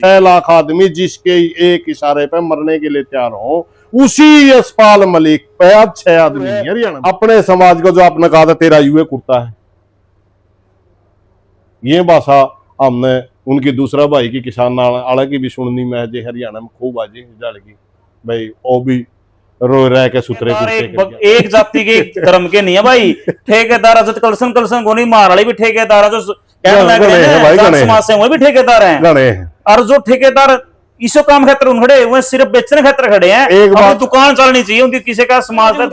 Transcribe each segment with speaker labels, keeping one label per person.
Speaker 1: 6 लाख आदमी जिसके एक इशारे पे मरने के लिए तैयार हो, उसी यशपाल मलिक पे आज 6 आदमी है हरियाणा। अपने समाज को जो आपने कहा था तेरा युवे कुर्ता है, ये भाषा हमने उनकी दूसरा भाई की किसान आला की भी सुननी में जे हरियाणा में खूब आजी जल की भाई वो भी रो रह के सुतरे
Speaker 2: एक जाति के धर्म के नहीं है भाई। ठेकेदार कलसन कलसन गोनी मार वाले भी ठेकेदार जो समाज से वो भी ठेकेदार हैं। और जो ठेकेदार इसो काम खातर खड़े हुए सिर्फ बेचने खातर खड़े हैं। एक बात दुकान चलनी चाहिए उनकी, किसी का समाज का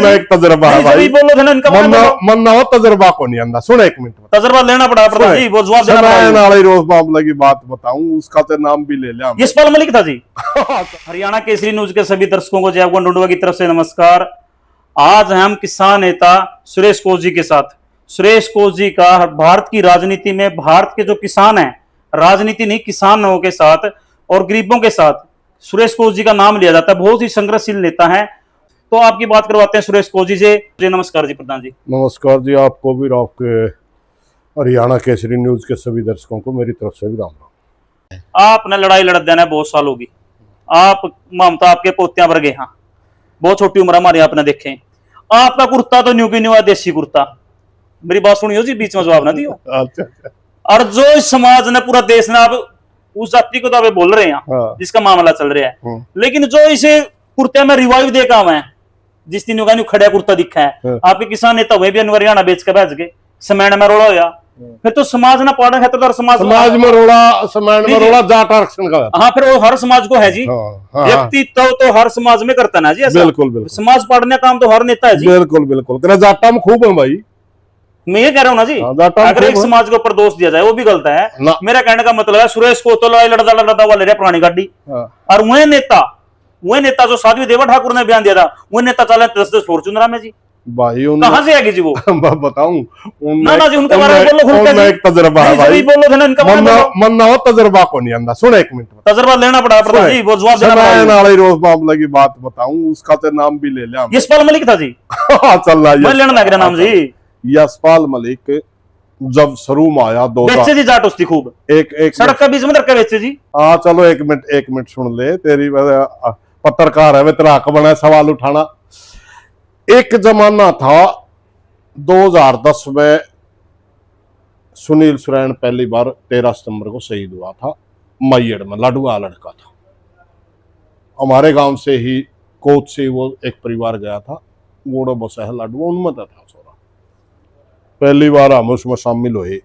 Speaker 1: एक तजर्बा है भाई, मन हो तजर्बा को नहीं आंदा। सुन एक मिनट,
Speaker 2: तजर्बा लेना पड़ा प्रधान जी, वो जवाब देना पड़ा।
Speaker 1: रोज मामले की बात बताऊं, उसका तो नाम भी ले लिया,
Speaker 2: यशपाल मलिक था जी। हरियाणा केसरी न्यूज के सभी दर्शकों को जय डुंडुआ की तरफ से नमस्कार। आज हम किसान नेता सुरेश कोस जी के साथ। सुरेश कोस जी का भारत की राजनीति में भारत के जो किसान हैं, राजनीति नहीं किसानों के साथ और गरीबों के साथ सुरेश कोस जी का नाम लिया जाता है। बहुत ही संघर्षशील नेता है। तो आपकी बात करवाते हैं सुरेश कोस जी से। जी नमस्कार जी प्रधान जी।
Speaker 1: नमस्कार जी, आपको भी, आपके हरियाणा केसरी न्यूज के सभी दर्शकों को मेरी तरफ से भी राम राम।
Speaker 2: आपने लड़ाई लड़ देना है बहुत साल होगी। आप ममता आपके पोत्या वर्गे हैं, बहुत छोटी उम्र हमारे आपने देखे। आपका कुर्ता तो न्यू की न्यू है, देसी कुर्ता। मेरी बात सुनियो जी, बीच में जवाब ना दियो। और जो इस समाज ने पूरा देश ने, आप उस जाति को तो आप बोल रहे हैं जिसका मामला चल रहा है, लेकिन जो इसे कुर्ते में रिवाइव देखा हुआ है, जिस दिन खड़ा कुर्ता दिखा है, आपके किसान नेता हुए भी हरियाणा बेच के भेज गए, समैण में रोड़ा होया, फिर तो समाज ने पाड़ा है तो समाज
Speaker 1: में रोड़ा, समैण में रोड़ा जाट आरक्षण का।
Speaker 2: हाँ, फिर वो हर समाज को है जी। व्यक्तित्व तो हर समाज में करता ना जी।
Speaker 1: बिल्कुल बिल्कुल,
Speaker 2: समाज पाड़ने काम तो हर नेता है जी।
Speaker 1: बिल्कुल बिल्कुल, जाटा में खूब है भाई।
Speaker 2: मैं ये कह रहा हूँ ना जी, अगर एक समाज के ऊपर दोष दिया जाए वो भी गलत है। मेरा कहने का मतलब है सुरेश को तो लड़ाई लड़ता वाले रहे पुरानी गाड़ी। और वह नेता जो साध्वी देवा ठाकुर ने बयान दिया था, वो नेता चले 10-10 फॉर्च्यूनर में जी भाई। कहां से आएगी जी वो?
Speaker 1: बताऊं
Speaker 2: ना जी, उनके बारे में बोलो।
Speaker 1: एक तजर्बा है भाई, बोलो ना, इनका मन ना हो तजर्बा को नहीं आंदा। सुन एक मिनट,
Speaker 2: तजर्बा लेना पड़ा प्रधान जी, वो जवाब देना पड़ा।
Speaker 1: रोज मामले की बात बताऊं, उसका तो नाम भी ले लिया।
Speaker 2: यशपाल मलिक था जी।
Speaker 1: चल रहा है,
Speaker 2: मैं लेना लग रहा नाम जी।
Speaker 1: यशपाल मलिक जब शुरू में आया
Speaker 2: बेचे जी जाट उसकी खूब एक सड़क के बीच में धक्का बेचे जी।
Speaker 1: हाँ चलो एक मिनट सुन ले, तेरी पत्रकार है वे, तेरा हक बना सवाल उठाना। एक जमाना था 2010 में सुनील सुरैन पहली बार 13 सितंबर को शहीद हुआ था मैयड़ में, लाडुआ लड़का था हमारे गांव से ही, कोच से वो एक परिवार गया था, गोड़ो बसा है लाडुआ, उनमें था सोरा। पहली बार हम उसमें शामिल हुए।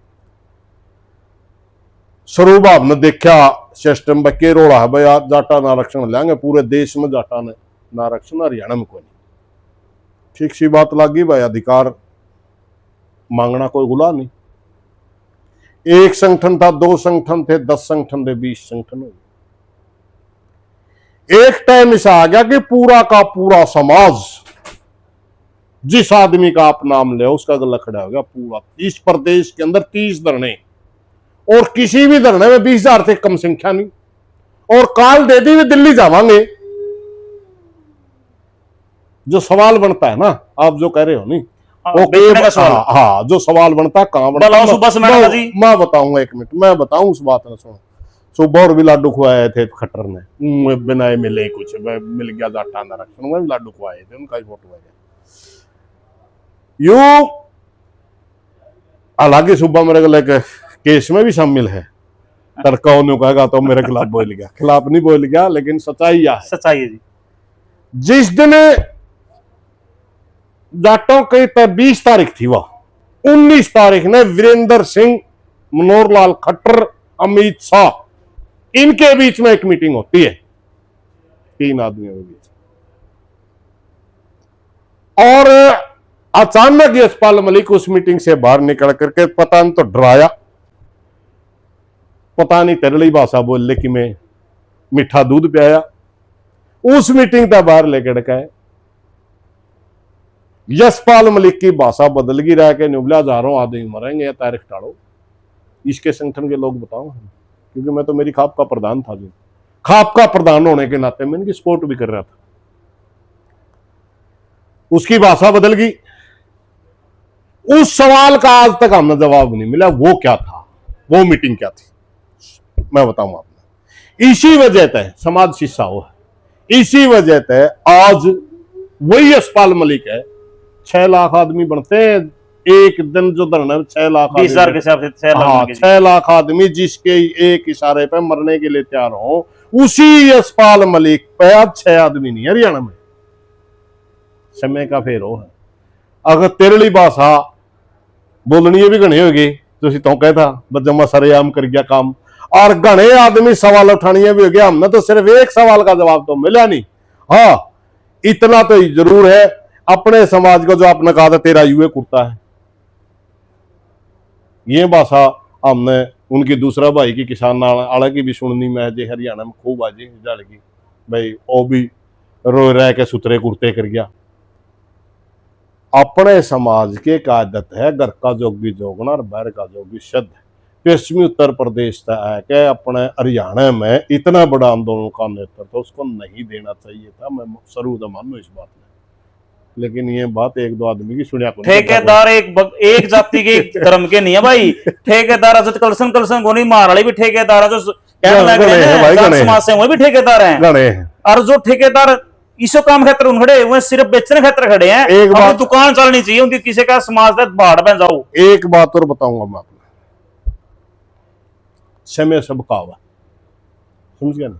Speaker 1: स्वरूप हमने देखा सिस्टम के रोड़ा है भाई, आज जाटा नारक्षण लेंगे, पूरे देश में जाटा ने नारक्षण, हरियाणा में कोई नहीं। ठीक सी बात लगी भाई, अधिकार मांगना कोई गुला नहीं। एक संगठन था, 2 संगठन थे, 10 संगठन थे, 20 संगठन हो। एक टाइम ऐसा आ गया कि पूरा का पूरा समाज, जिस आदमी का आप नाम ले उसका गला खड़ा हो गया पूरा। इस प्रदेश के अंदर 30 धरने, और किसी भी धरने में 20,000 से कम संख्या नहीं। और काल दे दी दिल्ली जावांगे। जो सवाल बनता है ना, आप जो कह रहे हो नहीं, हाँ, जो सवाल बनता है कहां बनता है, मैं बताऊंगा। एक मिनट मैं बताऊं उस बात में। सुनो, सुबह और भी लाडू खुआए थे खट्टर ने, बिना मिले कुछ मिल गया जाटा नारक्षण में, लाडू खुआए थे, उनका ही फोटो है यू। हालांकि सुबह मेरे को केस में भी शामिल है, तड़का उन्हें कहेगा तो मेरे खिलाफ बोल गया, खिलाफ नहीं बोल गया, लेकिन सच्चाई है
Speaker 2: जी।
Speaker 1: जिस दिन जाटों की 20 तारीख थी, वह 19 तारीख ने वीरेंद्र सिंह, मनोहर लाल खट्टर, अमित शाह, इनके बीच में एक मीटिंग होती है, 3 आदमियों के बीच। और अचानक यशपाल मलिक उस मीटिंग से बाहर निकल करके पता नहीं तो डराया, पता नहीं तेरली भाषा बोल ले कि मैं मीठा दूध पियाया। उस मीटिंग का बाहर लेकर डकाए। यशपाल मलिक की भाषा बदल गई, रह के नुबला जा रहा हूं, आदमी मरेंगे या तारीख टाड़ो। इसके संगठन के लोग बताओ, क्योंकि मैं तो मेरी खाप का प्रधान था जी, खाप का प्रधान होने के नाते मैं इनकी सपोर्ट भी कर रहा था। उसकी भाषा बदल गई। उस सवाल का आज तक हमें जवाब नहीं मिला, वो क्या था, वो मीटिंग क्या थी, मैं बताऊं आपको। इसी वजह तय समाज शीशा हो है, इसी वजह तय आज वही यशपाल मलिक है। 6 लाख आदमी बनते हैं एक दिन, जो धरना 6 लाख
Speaker 2: 20,000 के हिसाब से 6 लाख
Speaker 1: हाँ,
Speaker 2: बनके जी।
Speaker 1: 6 लाख आदमी जिसके एक इशारे पे मरने के लिए तैयार हो, उसी यशपाल मलिक पे आज 6 आदमी नहीं है हरियाणा में। समय का फेर हो है। अगर तेरली भाषा बोलनी भी घनी होगी तो कहता बजमा सरेआम कर गया काम, और घने आदमी सवाल उठानिया भी हो गया। हमने तो सिर्फ एक सवाल का जवाब तो मिला नहीं। हाँ, इतना तो जरूर है, अपने समाज को जो आपने कहा था तेरा युवे कुर्ता है, ये भाषा हमने उनकी दूसरा भाई की किसान आड़ा की भी सुननी में जे हरियाणा में खूब आजी लगी भाई, वो भी रो रह के सुतरे कुर्ते कर गया। अपने समाज के एक आदत है घर का जोगी जोगना और बाहर का जोगी शब्द। पश्चिमी उत्तर प्रदेश है कि अपने हरियाणा में इतना बड़ा आंदोलन का नेतृत्व उसको नहीं देना चाहिए था। मैं शुरू से मानू इस बात में, लेकिन ये बात एक दो आदमी की सुनिया को
Speaker 2: ठेकेदार एक जाति के धर्म के नहीं है भाई। ठेकेदार अजत कलसन कलसन गोनी मार वाले भी ठेकेदार है, जो कहने लग रहे हैं जाट समाज से वो भी ठेकेदार हैं। और जो ठेकेदार इसो काम खातर खड़े वो सिर्फ बेचने खातर खड़े हैं। एक बात दुकान चलनी चाहिए उनकी, किसी का समाज तक बाढ़ बन जाओ।
Speaker 1: एक बात और बताऊंगा मैं आपको, समय सबका हुआ, समझ गया ना।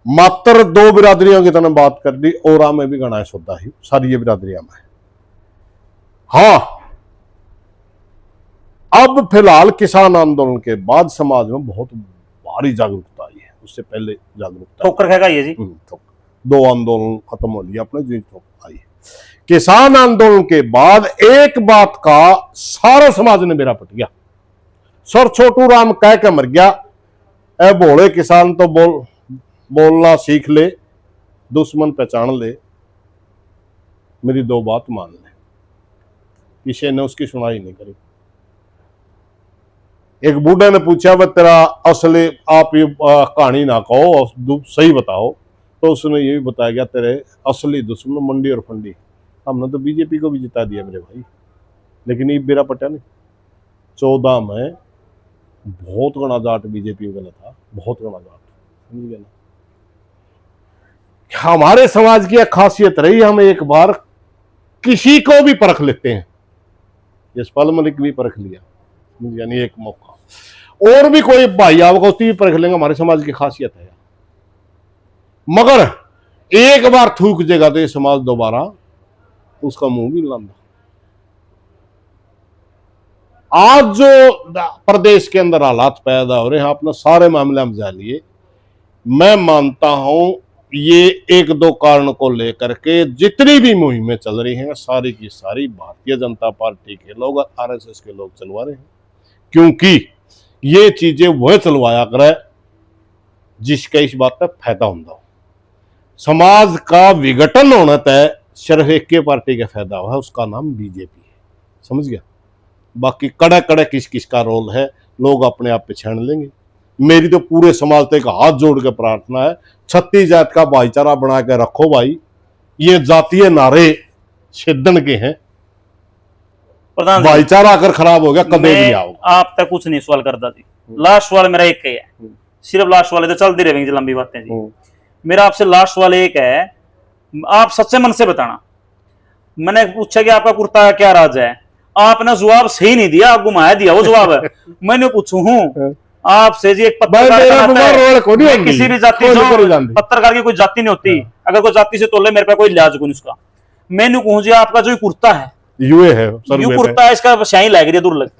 Speaker 1: मात्र 2 बिरादरियों की तरह बात कर दी, और में भी गणा सौदा ही सारी ये बिरादरियां में। हाँ, अब फिलहाल किसान आंदोलन के बाद समाज में बहुत भारी जागरूकता आई है। उससे पहले जागरूकता
Speaker 2: ठोकर खाएगा ये जी।
Speaker 1: 2 आंदोलन खत्म हो लिया अपने जी, आई है। किसान आंदोलन के बाद एक बात का सारा समाज ने मेरा पट गया। सर छोटू राम कह के मर गया, ए भोले किसान तो बोलना सीख ले, दुश्मन पहचान ले, मेरी 2 बात मान ले। किसी ने उसकी सुनाई नहीं करी। एक बूढ़े ने पूछा वह तेरा असली आप ये कहानी ना कहो, सही बताओ, तो उसने ये भी बताया गया तेरे असली दुश्मन मंडी और फंडी। हमने तो बीजेपी को भी जिता दिया मेरे भाई, लेकिन ये बेरा पटा नहीं। 14 में बहुत गणा जाट बीजेपी गलत था, बहुत गणा जाट, समझ गया ना। हमारे समाज की एक खासियत रही, हम एक बार किसी को भी परख लेते हैं। यशपाल मलिक भी परख लिया, यानी एक मौका, और भी कोई भाई आपको भी परख लेंगे। हमारे समाज की खासियत है। मगर एक बार थूक देगा तो ये समाज दोबारा उसका मुंह भी लांदा। आज जो प्रदेश के अंदर हालात पैदा हो रहे हैं, आपने सारे मामले हम जा लिए। मैं मानता हूं ये 1-2 कारण को लेकर के जितनी भी मुहिमें चल रही हैं, सारी की सारी भारतीय जनता पार्टी के लोग और आरएसएस के लोग चलवा रहे हैं। क्योंकि ये चीजें वह चलवाया करे जिसका इस बात पर फायदा होता हो। समाज का विघटन होना तय सिर्फ एक के पार्टी का फायदा हुआ है, उसका नाम बीजेपी है, समझ गया। बाकी कड़े कड़े किस किस का रोल है लोग अपने आप पहचान लेंगे। मेरी तो पूरे समाज तक हाथ जोड़ के प्रार्थना है, 36 जात का भाईचारा बना के रखो भाई। ये जातीय नारे छिदन के हैं, भाईचारा अगर खराब हो गया कभी नहीं आओगे।
Speaker 2: आप तक कुछ नहीं सवाल करता जी, लास्ट सवाल मेरा एक ही है, सिर्फ लास्ट वाले तो चलती रहेंगी लंबी बातें जी। मेरा आपसे लास्ट सवाल एक है, आप सच्चे मन से बताना। मैंने पूछा कि आपका कुर्ता क्या राज है, आपने जवाब सही नहीं दिया, आप घुमाया दिया वो जवाब। मैंने पूछू हूं आपसे जी, एक पत्रकार किसी भी जाति से, पत्रकार की कोई जाति नहीं होती, अगर कोई जाति से तोले मेरे पे कोई लिहाज को नहीं उसका। मैंने कहूँ जी आपका जो कुर्ता है
Speaker 1: यूए है,
Speaker 2: यू कुर्ता है, इसका शाही लग रही है दुर्लभ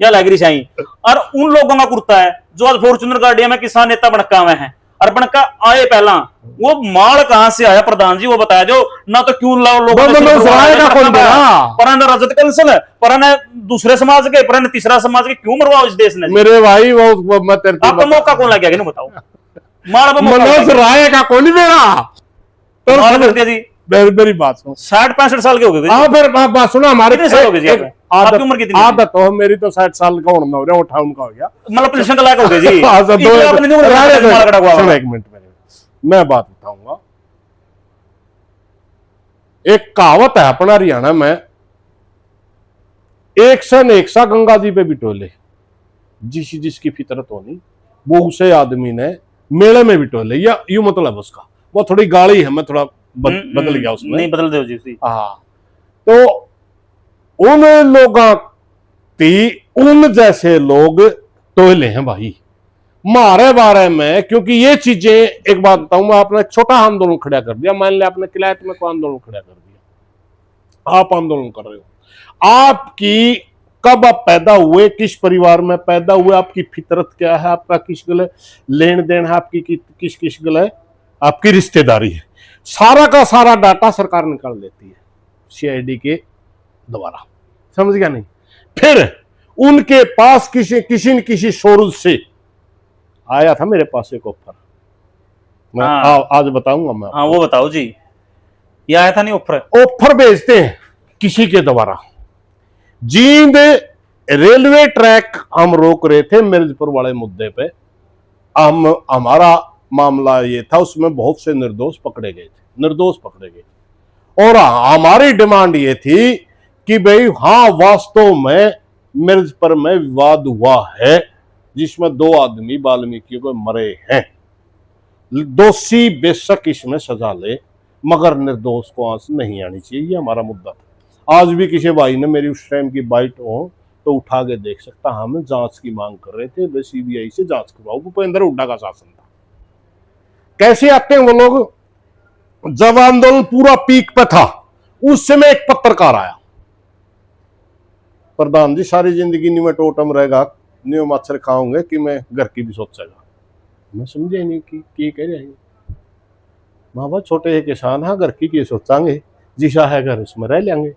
Speaker 2: या लग रही शाही। और उन लोगों का कुर्ता है जो आज फॉर्चूनर गाड़िया में किसान नेता बनका हुए हैं, और बनका आए पहला वो माल कहां से आया प्रधान जी वो बताया जो ना, तो क्यों लोगों पर रजत कंसल पर दूसरे समाज के पर तीसरा समाज के क्यों मरवाओ इस देश ने
Speaker 1: मेरे भाई। वो मैं तेरे
Speaker 2: आपका मौका कौन लग गया बताओ, माल
Speaker 1: मनोज राय का कौन नहीं मेरा
Speaker 2: जी।
Speaker 1: मेरी बात सुनो,
Speaker 2: 60-65 साल के हो गए।
Speaker 1: हाँ फिर बात सुनो, हमारे
Speaker 2: आपकी उम्र कितनी?
Speaker 1: आदत हो मेरी तो 60 साल का होना हो रहा, 58 का हो गया,
Speaker 2: मतलब पेंशन का लायक हो गए जी।
Speaker 1: एक मिनट मैं बात बताऊंगा। एक कहावत है अपना हरियाणा में, एक सन एक सा गंगा जी पे भी टोले, जिसकी फितरत होनी वो उसे आदमी ने मेले में भी टोले, या यूं मतलब उसका, वो थोड़ी गाली है, मैं थोड़ा बदल गया उसमें।
Speaker 2: नहीं बदल दो जी उसी।
Speaker 1: हाँ, तो उन लोगों की उन जैसे लोग टोले हैं भाई मारे बारे में, क्योंकि ये चीजें, एक बात बताऊं मैं, आपने एक छोटा आंदोलन खड़ा कर दिया, मान लिया आपने किलायत में कोई आंदोलन खड़ा कर दिया, आप आंदोलन कर रहे हो, आपकी कब आप पैदा हुए, किस परिवार में पैदा हुए, आपकी फितरत क्या है, आपका किस गले लेन देन है, आपकी किस किस गले आपकी रिश्तेदारी है, सारा का सारा डाटा सरकार निकाल लेती है सीआईडी के द्वारा, समझ गया नहीं। फिर उनके पास किसी न किसी सोर्स से आया था मेरे पास एक ऑफर, मैं आज बताऊंगा मैं।
Speaker 2: हाँ वो बताओ जी, ये आया था नहीं ऑफर?
Speaker 1: ऑफर भेजते हैं किसी के द्वारा, जींद रेलवे ट्रैक हम रोक रहे थे मिर्जपुर वाले मुद्दे पे, हमारा मामला ये था, उसमें बहुत से निर्दोष पकड़े गए थे, निर्दोष पकड़े गए, और हमारी डिमांड ये थी कि भाई हाँ वास्तव में मिर्जपुर में विवाद हुआ है जिसमें 2 आदमी वाल्मीकि को मरे हैं, दोषी बेशक इसमें सजा ले मगर निर्दोष को आंच नहीं आनी चाहिए, ये हमारा मुद्दा था। आज भी किसी भाई ने मेरी उस टाइम की बाइट हो तो उठा के देख सकता, हम जांच की मांग कर रहे थे, वे सीबीआई से जांच करवाओ, भूपेंद्र हुड्डा का शासन था। कैसे आते हैं वो लोग, जब आंदोलन पूरा पीक पे था उस समय एक पत्रकार आया, प्रधान जी सारी जिंदगी नी में टोटम रहेगा, न्यू मच्छर खाऊंगे कि मैं घर की भी सोचेगा। मैं समझे नहीं कि कह रहे हैं, माँ बाप छोटे है किसान, हाँ घर की सोचांगे, जिसा है घर उसमें रह लेंगे।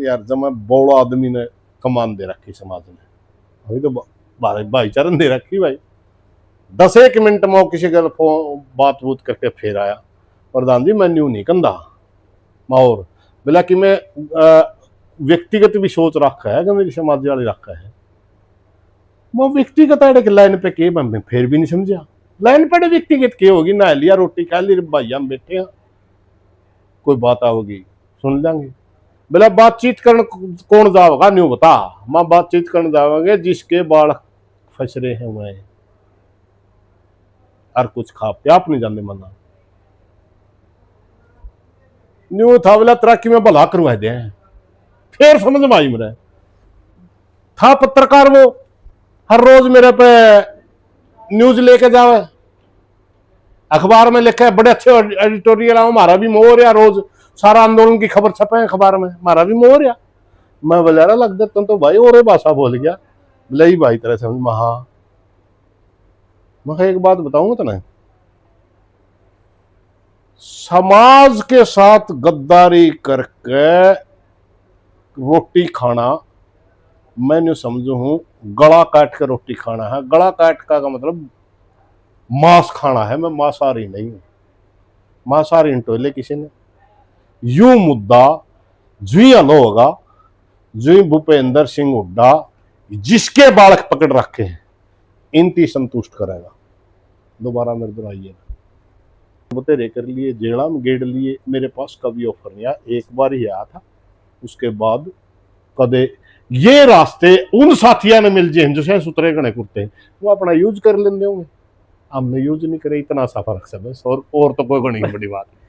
Speaker 1: यार जब मैं बड़ा आदमी ने कमान दे रखी समाज ने, अभी तो भाईचारन दे रखी भाई, 10-1 मिनट में किसी का बात बूत करके फिर आया, प्रधान जी मैं न्यू नहीं कंधा और बोला कि मैं व्यक्तिगत भी सोच रखा है कि मेरी समाज वाली रखा है, वो व्यक्तिगत लाइन पे के मैं फिर भी नहीं समझा, लाइन पे व्यक्तिगत के होगी, ना लिया रोटी खा ली भाई हम बैठे हैं, कोई बात आओगी सुन लेंगे। बोला बातचीत करने कौन जाओगा, न्यू बता, मां बातचीत करने जाओगे जिसके बाल फसरे हैं वह और कुछ खा पे आप नहीं जानते मना, न्यू था बोला तरक्की में भला करवा दे, फिर समझ में आई मेरे, था पत्रकार वो हर रोज मेरे पे न्यूज लेके जावे, अखबार में लिखा है बड़े अच्छे एडिटोरियल, हमारा भी मोह रहा, रोज सारा आंदोलन की खबर छपे है अखबार में, हमारा भी मोह रहा। मैं बोला लग दे तुम तो भाई और भाषा बोल गया, बोले ही भाई तरह समझ महा, मैं एक बात बताऊंगा तो ना, समाज के साथ गद्दारी करके रोटी खाना मैं नहीं समझू हूं, गला काट के रोटी खाना है, गला काट का मतलब मांस खाना है, मैं मांसाहारी नहीं हूं, मांसाहारी टोले किसी ने यूं मुद्दा जुई अलो होगा, जुई भूपेंद्र सिंह हुड्डा जिसके बालक पकड़ रखे हैं इनती संतुष्ट करेगा, दोबारा मेरे को आइए बतेरे कर लिए, जेड़ा में गेड़ लिए, मेरे पास कभी ऑफर नहीं आया, एक बार ही आया था, उसके बाद कदे ये रास्ते उन साथियों ने मिल जाए जो सुतरे गणे कुर्ते वो अपना यूज कर लेंगे होंगे, हमने यूज नहीं करे, इतना सा फर्क है बस, और तो कोई बड़ी बड़ी बात नहीं।